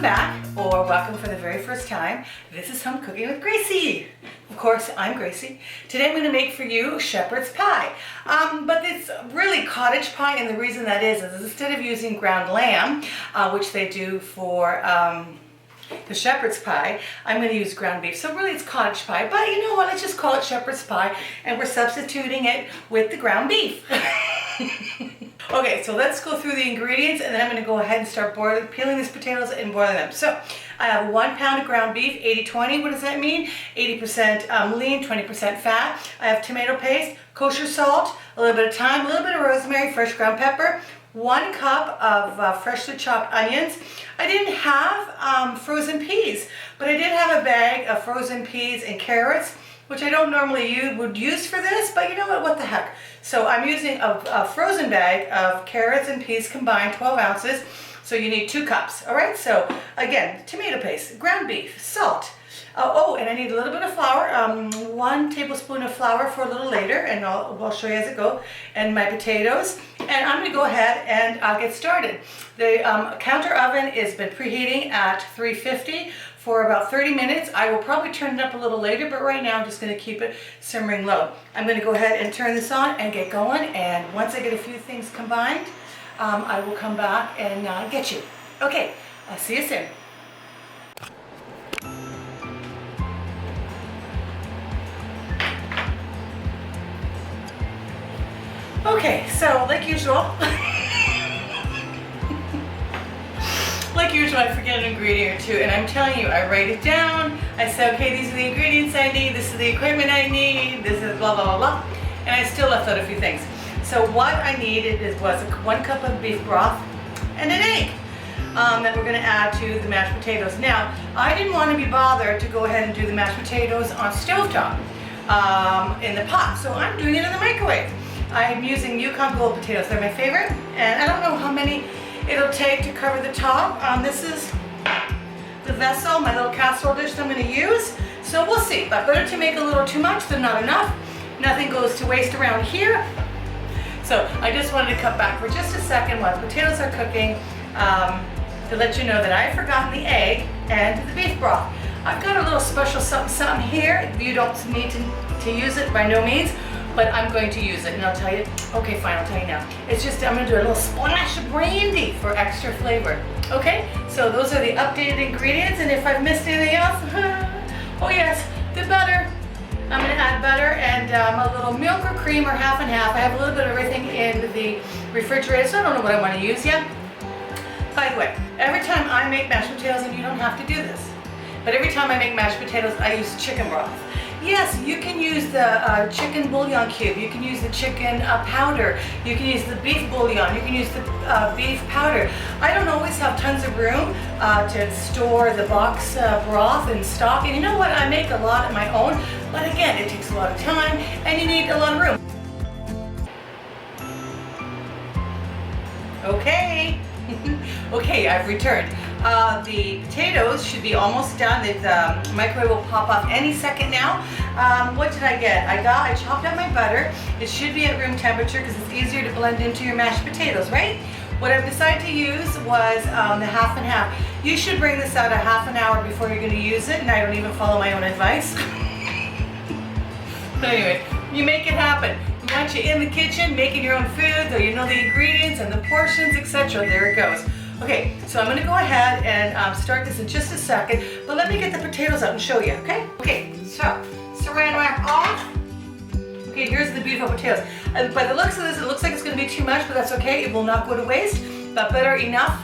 back, or welcome for the very first time. This is Home Cooking with Gracie. Of course, I'm Gracie. Today I'm going to make for you shepherd's pie. But it's really cottage pie, and the reason that is instead of using ground lamb, which they do for the shepherd's pie, I'm going to use ground beef. So really it's cottage pie, but you know what, let's just call it shepherd's pie, and we're substituting it with the ground beef. Okay, so let's go through the ingredients, and then I'm going to go ahead and start peeling these potatoes and boiling them. So I have 1 pound of ground beef, 80-20. What does that mean? 80% lean, 20% fat. I have tomato paste, kosher salt, a little bit of thyme, a little bit of rosemary, fresh ground pepper, 1 cup of freshly chopped onions. I didn't have frozen peas, but I did have a bag of frozen peas and carrots, which I don't normally would use for this, but you know what the heck. So I'm using a frozen bag of carrots and peas combined, 12 ounces. So you need 2 cups, all right? So again, tomato paste, ground beef, salt. And I need a little bit of flour, 1 tablespoon of flour for a little later, and I'll show you as it goes, and my potatoes. And I'm gonna go ahead and I'll get started. The counter oven has been preheating at 350 for about 30 minutes. I will probably turn it up a little later, but right now I'm just gonna keep it simmering low. I'm gonna go ahead and turn this on and get going, and once I get a few things combined, I will come back and get you. Okay, I'll see you soon. Okay, so like usual, I forget an ingredient or two, and I'm telling you, I write it down. I say, okay, these are the ingredients I need, this is the equipment I need, this is blah, blah, blah, blah, and I still left out a few things. So what I needed was 1 cup of beef broth and an egg that we're gonna add to the mashed potatoes. Now, I didn't want to be bothered to go ahead and do the mashed potatoes on stovetop in the pot, so I'm doing it in the microwave. I'm using Yukon Gold potatoes. They're my favorite, and I don't know how many it'll take to cover the top. This is the vessel, my little casserole dish that I'm going to use, so we'll see. But better to make a little too much than not enough. Nothing goes to waste around here. So I just wanted to cut back for just a second while the potatoes are cooking to let you know that I've forgotten the egg and the beef broth. I've got a little special something here. You don't need to use it by no means, but I'm going to use it, and I'll tell you. Okay, fine, I'll tell you now. It's just, I'm gonna do a little splash of brandy for extra flavor. Okay, so those are the updated ingredients, and if I've missed anything else, oh yes, the butter. I'm gonna add butter and a little milk or cream, or half and half. I have a little bit of everything in the refrigerator, so I don't know what I wanna use yet. By the way, every time I make mashed potatoes, and you don't have to do this, but every time I make mashed potatoes, I use chicken broth. Yes, you can use the chicken bouillon cube, you can use the chicken powder, you can use the beef bouillon, you can use the beef powder. I don't always have tons of room to store the box broth and stock, and you know what, I make a lot of my own, but again, it takes a lot of time and you need a lot of room. Okay. Okay, I've returned. The potatoes should be almost done. The microwave will pop off any second now. What did I get? I chopped up my butter. It should be at room temperature because it's easier to blend into your mashed potatoes, right? What I've decided to use was the half and half. You should bring this out a half an hour before you're going to use it, and I don't even follow my own advice. But anyway, you make it happen. We want you in the kitchen making your own food, so you know the ingredients and the portions, etc. There it goes. Okay, so I'm going to go ahead and start this in just a second, but let me get the potatoes out and show you, okay? Okay, so saran wrap off. Okay, here's the beautiful potatoes. By the looks of this, it looks like it's going to be too much, but that's okay. It will not go to waste, but better enough.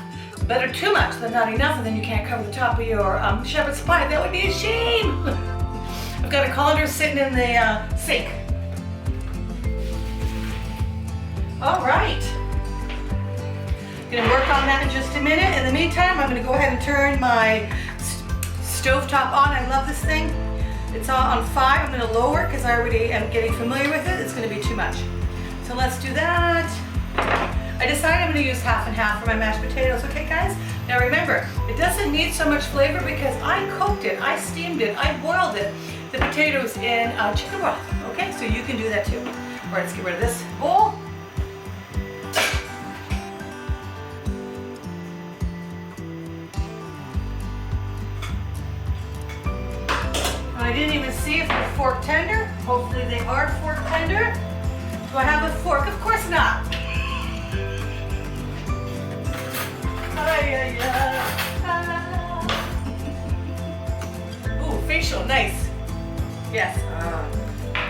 Better too much than not enough, and then you can't cover the top of your shepherd's pie. That would be a shame. I've got a colander sitting in the sink. All right. Gonna work on that in just a minute. In the meantime, I'm gonna go ahead and turn my stovetop on. I love this thing. It's on 5. I'm gonna lower it because I already am getting familiar with it. It's gonna be too much. So let's do that. I decided I'm gonna use half and half for my mashed potatoes, okay guys? Now remember, it doesn't need so much flavor because I cooked it, I steamed it, I boiled it, the potatoes in chicken broth, okay? So you can do that too. All right, let's get rid of this bowl. I didn't even see if they're fork tender. Hopefully they are fork tender. Do I have a fork? Of course not. Ay, ay, ay. Ooh, facial, nice. Yes.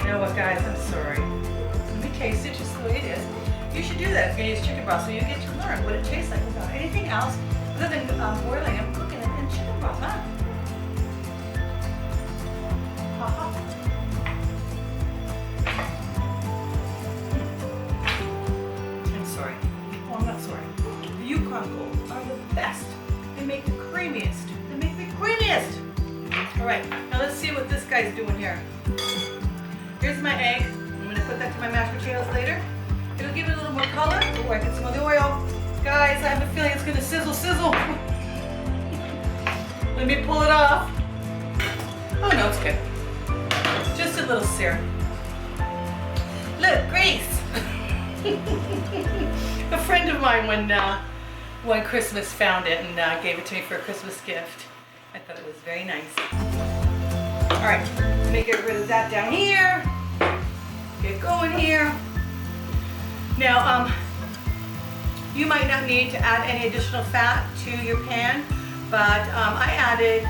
You know what, guys? I'm sorry. Let me taste it just the way it is. You should do that if you're gonna use chicken broth, so you get to learn what it tastes like without anything else other than boiling and cooking it in chicken broth, huh? I'm sorry. Oh, I'm not sorry. The Yukon Gold are the best. They make the creamiest. They make the creamiest. All right, now let's see what this guy's doing here. Here's my egg. I'm gonna put that to my mashed potatoes later. It'll give it a little more color. Oh, I can smell the oil. Guys, I have a feeling it's gonna sizzle, sizzle. Let me pull it off. Oh no, it's good. Just a little sear. Look, Grace. A friend of mine one Christmas found it and gave it to me for a Christmas gift. I thought it was very nice. All right, let me get rid of that down here. Get going here. Now, you might not need to add any additional fat to your pan, but I added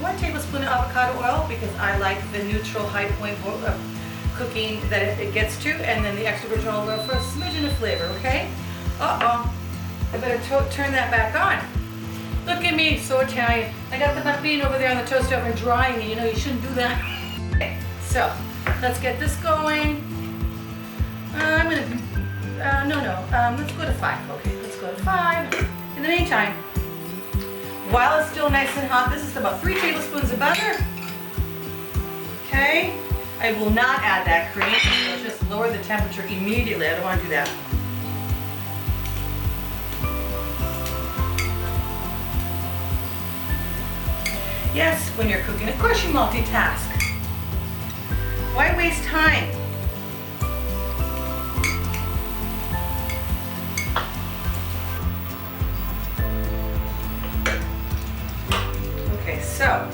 1 tablespoon of avocado oil because I like the neutral high point of cooking that it gets to, and then the extra virgin olive oil for a smidgen of flavor, okay? Uh-oh, I better turn that back on. Look at me, so Italian. I got the bean over there on the toaster oven drying, and you know you shouldn't do that. Okay, so let's get this going. I'm gonna, let's go to 5. Okay, let's go to 5. In the meantime, while it's still nice and hot, this is about 3 tablespoons of butter. Okay, I will not add that cream. I'll just lower the temperature immediately. I don't want to do that. Yes, when you're cooking, of course you multitask. Why waste time? Okay, so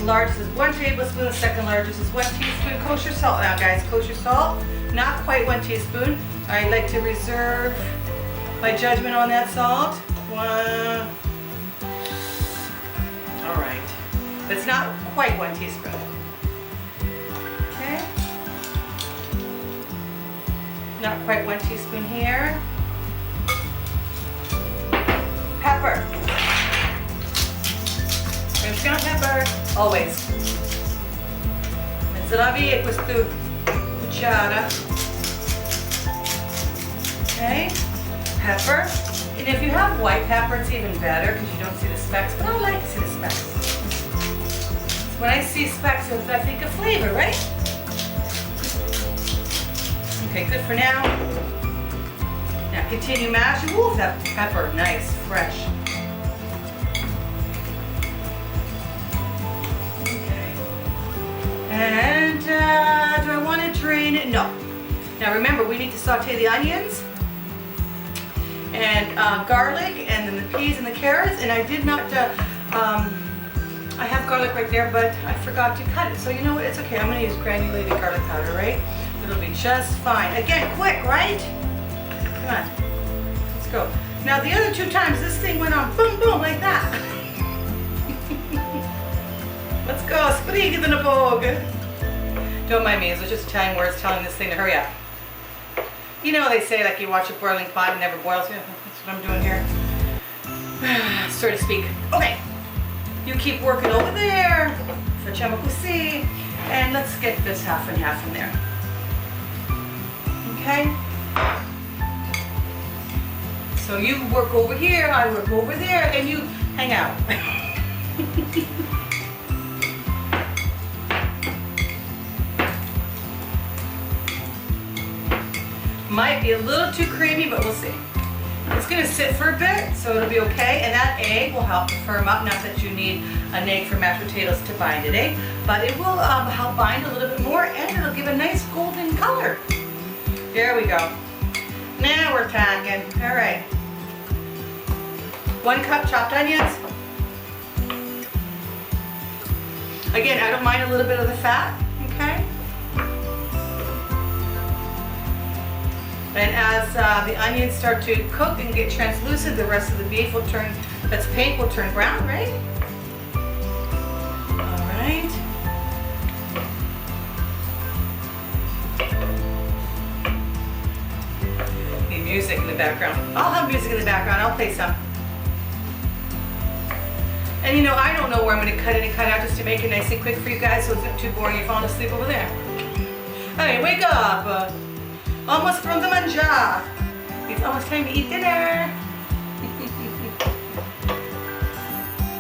largest is 1 tablespoon, the second largest is 1 teaspoon kosher salt. Now guys, kosher salt, not quite 1 teaspoon. I like to reserve my judgment on that salt. All right, but it's not quite 1 teaspoon. Okay, not quite 1 teaspoon here. Pepper. Ground pepper, always. Mezzala via questo cucciara. Okay, pepper. And if you have white pepper, it's even better because you don't see the specks, but I like to see the specks. When I see specks, I think of flavor, right? Okay, good for now. Now continue mashing. Ooh, that pepper, nice, fresh. And do I want to drain it? No. Now remember, we need to saute the onions and garlic and then the peas and the carrots. And I did not, I have garlic right there, but I forgot to cut it. So you know what, it's okay. I'm going to use granulated garlic powder, right? It'll be just fine. Again, quick, right? Come on. Let's go. Now the other 2 times, this thing went on boom, boom, like that. Let's go, sprighi the vogue. Don't mind me, it's just Italian words telling this thing to hurry up. You know they say like you watch a boiling pot and never boils. Yeah, that's what I'm doing here. So to speak. Okay, you keep working over there. Facciamo così. And let's get this half and half in there. Okay? So you work over here, I work over there, and you hang out. Might be a little too creamy, but we'll see. It's gonna sit for a bit, so it'll be okay, and that egg will help to firm up. Not that you need an egg for mashed potatoes to bind it, eh? But it will help bind a little bit more, and it'll give a nice golden color. There we go. Now we're talking. All right. 1 cup chopped onions. Again, I don't mind a little bit of the fat, okay? And as the onions start to cook and get translucent, the rest of the beef will turn, that's pink, will turn brown, right? All right. Need music in the background. I'll have music in the background, I'll play some. And you know, I don't know where I'm going to cut in and cut out just to make it nice and quick for you guys so it's not too boring you're falling asleep over there. Hey, wake up! Almost from the manjar. It's almost time to eat dinner.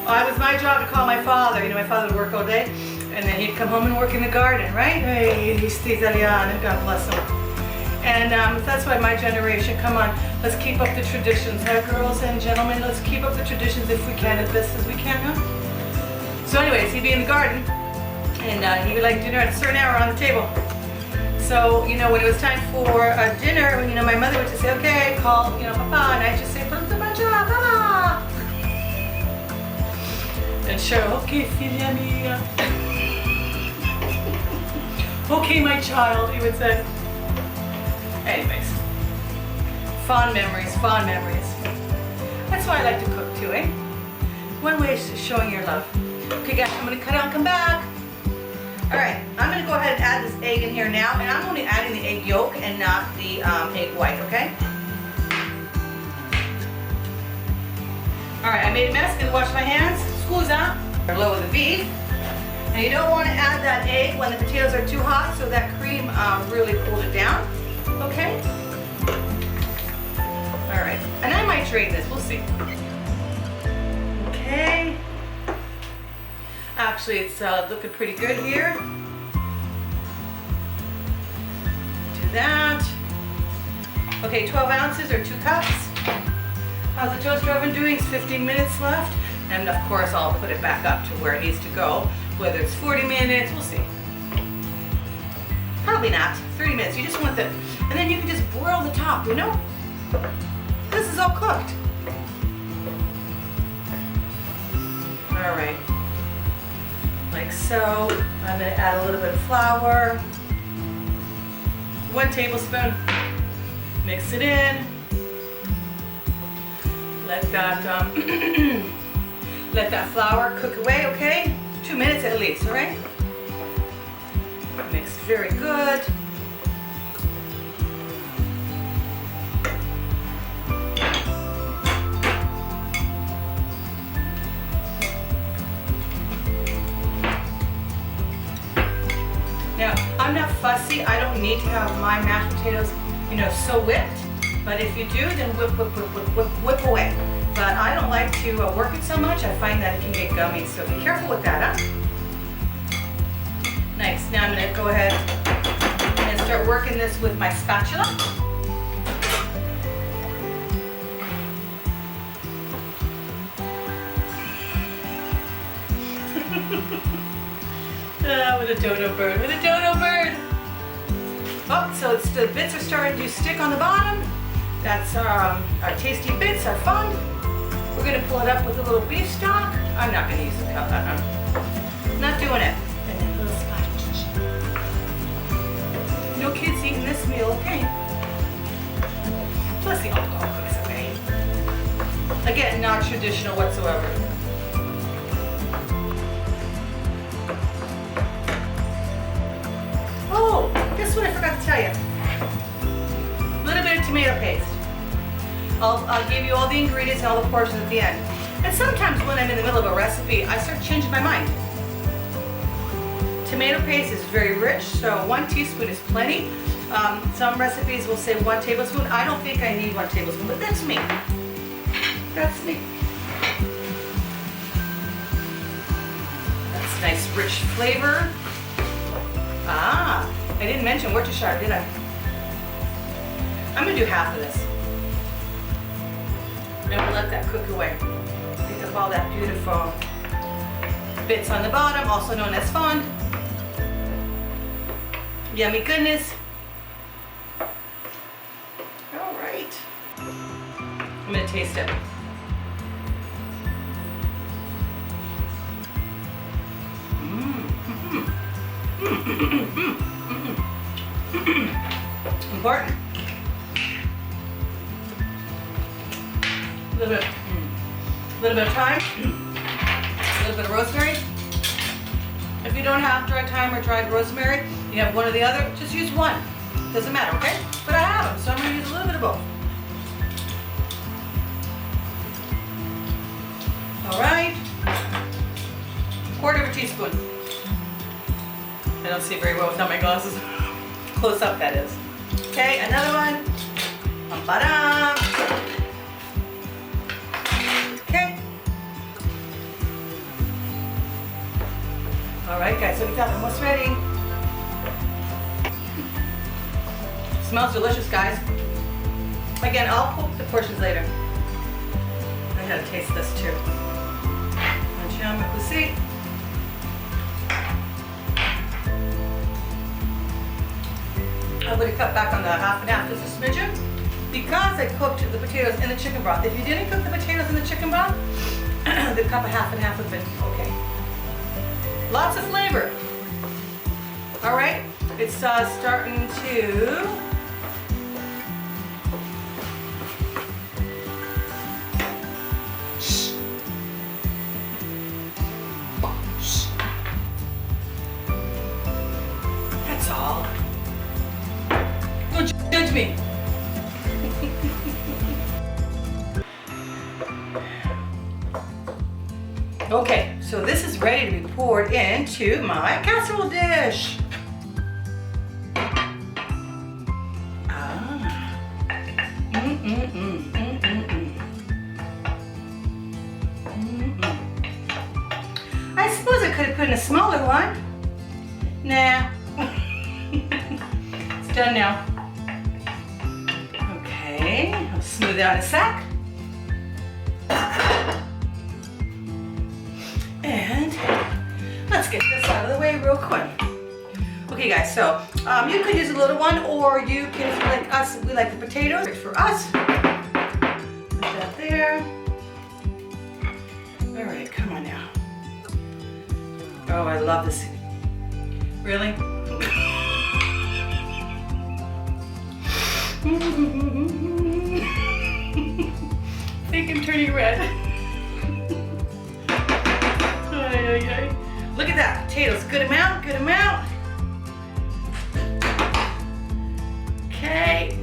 Oh, it was my job to call my father. You know, my father would work all day and then he'd come home and work in the garden, right? Hey, he's Italiano, God bless him. And that's why my generation, come on, let's keep up the traditions, huh, girls and gentlemen? Let's keep up the traditions if we can, as best as we can, huh? So anyways, he'd be in the garden, and he would like dinner at a certain hour on the table. So, you know, when it was time for dinner, you know, my mother would just say, okay, call, you know, Papa, and I'd just say, Pronto mangiare, Papa! And Cheryl, okay, figlia mia. Okay, my child, he would say. Anyways, fond memories, fond memories. That's why I like to cook too, eh? One way is showing your love. Okay guys, I'm gonna cut out and come back. All right, I'm gonna go ahead and add this egg in here now, and I'm only adding the egg yolk and not the egg white, okay? All right, I made a mess, gonna wash my hands. Scusa, lower the beef. And you don't wanna add that egg when the potatoes are too hot, so that cream really cooled it down. Okay? All right, and I might drain this, we'll see. Okay. Actually, it's looking pretty good here. Do that. Okay, 12 ounces or 2 cups. How's the toaster oven doing? It's 15 minutes left. And of course, I'll put it back up to where it needs to go. Whether it's 40 minutes, we'll see. Probably not, 30 minutes. You just want the, and then you can just broil the top, you know? This is all cooked. All right, like so. I'm gonna add a little bit of flour. 1 tablespoon. Mix it in. Let that, let that flour cook away, okay? 2 minutes at least, all right? Mixed very good. Now, I'm not fussy. I don't need to have my mashed potatoes, you know, so whipped. But if you do, then whip away. But I don't like to work it so much. I find that it can get gummy, so be careful with that, huh? Nice. Now I'm going to go ahead and start working this with my spatula. With a dodo bird, with a dodo bird. Oh, so it's, the bits are starting to stick on the bottom. That's our tasty bits, our fun. We're going to pull it up with a little beef stock. I'm not going to use the cup. Not doing it. And then a little spatula. No kids eating this meal, okay? Plus the alcohol cooks, okay? Again, not traditional whatsoever. Oh, guess what I forgot to tell you? A little bit of tomato paste. I'll give you all the ingredients and all the portions at the end. And sometimes when I'm in the middle of a recipe, I start changing my mind. Tomato paste is very rich, so 1 teaspoon is plenty. Some recipes will say 1 tablespoon. I don't think I need 1 tablespoon, but that's me. That's me. That's nice rich flavor. Ah, I didn't mention Worcestershire, did I? I'm gonna do half of this. And we'll let that cook away. Pick up all that beautiful bits on the bottom, also known as fond. Yummy goodness. All right. I'm gonna taste it. Mmm. Important. A little bit of thyme, a little bit of rosemary. If you don't have dry thyme or dried rosemary, you have one or the other, just use one. Doesn't matter, okay? But I have them, so I'm gonna use a little bit of both. All right, 1/4 teaspoon. I don't see very well without my glasses. Close up, that is. Okay, another one. Ba-dum. Okay. All right, guys, look at that, almost ready. Smells delicious, guys. Again, I'll cook the portions later. I gotta taste this too. I would have cut back on the half and half, just a smidgen, because I cooked the potatoes in the chicken broth. If you didn't cook the potatoes in the chicken broth, the cup of half and half would have been okay. Lots of flavor. All right, it's starting to judge me. Okay, so this is ready to be poured into my casserole dish. I suppose I could have put in a smaller one. Nah. It's done now. Okay, I'll smooth it out in a sec. And let's get this out of the way real quick. Okay guys, so you could use a little one, or you can, if you like us, we like the potatoes. For us, put that there. All right, come on now. Oh, I love this. Really? I think I'm turning red. Look at that, potatoes, good amount, good amount. Okay.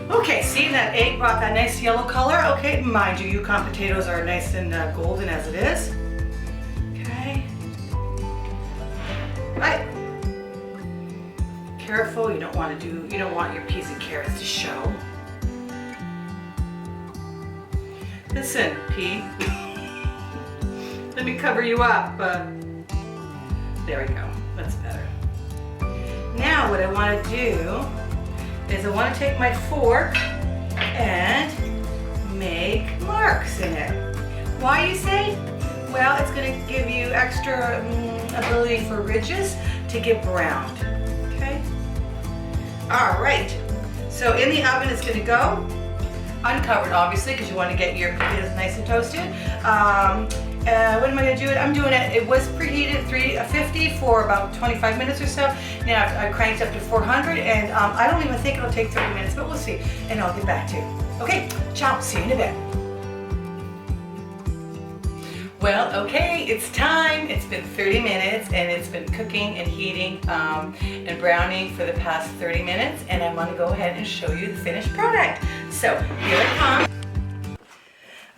Okay, see that egg brought that nice yellow color? Okay, mind you, Yukon potatoes are nice and golden as it is. Okay. Right. Careful, you don't want your peas and carrots to show. Listen, pea. Let me cover you up. There we go, that's better. Now what I want to do is I want to take my fork and make marks in it. Why, you say? Well, it's going to give you extra ability for ridges to get browned. Okay? All right. So in the oven it's going to go uncovered, obviously, because you want to get your potatoes nice and toasted. When am I going to do it? I'm doing it, it was preheated at 350 for about 25 minutes or so. Now I cranked up to 400, and I don't even think it'll take 30 minutes, but we'll see. And I'll get back to you. Okay, ciao, see you in a bit. Well, okay, it's time. It's been 30 minutes, and it's been cooking and heating and browning for the past 30 minutes, and I want to go ahead and show you the finished product. So, here it comes.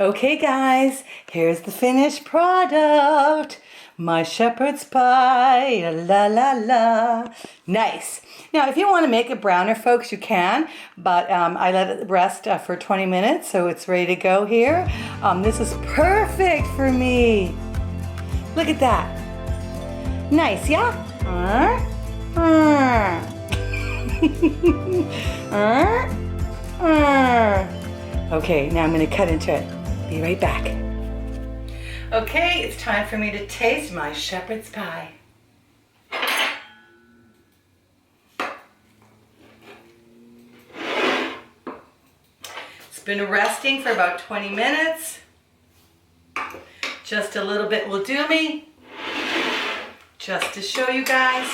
Okay guys, here's the finished product. My shepherd's pie, la la la. Nice. Now if you want to make it browner, folks, you can, but I let it rest for 20 minutes, so it's ready to go here. This is perfect for me. Look at that. Nice, yeah? Okay, now I'm going to cut into it. Be right back. Okay, it's time for me to taste my shepherd's pie. It's been resting for about 20 minutes. Just a little bit will do me. Just to show you guys.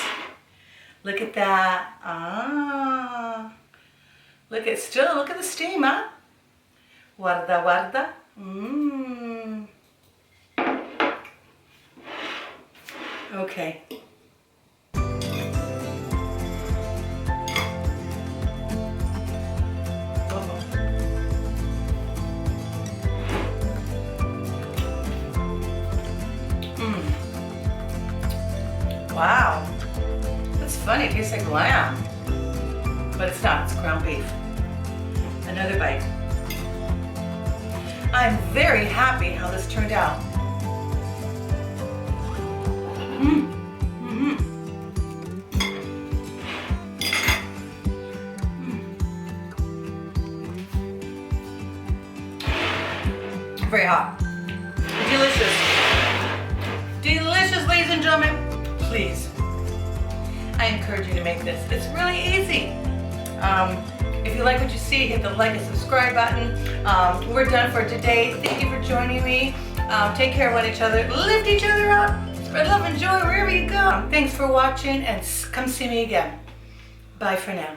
Look at that. Ah. Look at the steam, huh? Guarda, guarda. Mmm. Okay. Wow. That's funny, it tastes like lamb. But it's not, it's ground beef. Another bite. I'm very happy how this turned out. Very hot. Delicious. Delicious, ladies and gentlemen. Please, I encourage you to make this. It's really easy. If you like what you see, hit the like and subscribe button. We're done for today. Thank you for joining me. Take care of each other. Lift each other up. Spread love and joy wherever you go. Thanks for watching, and come see me again. Bye for now.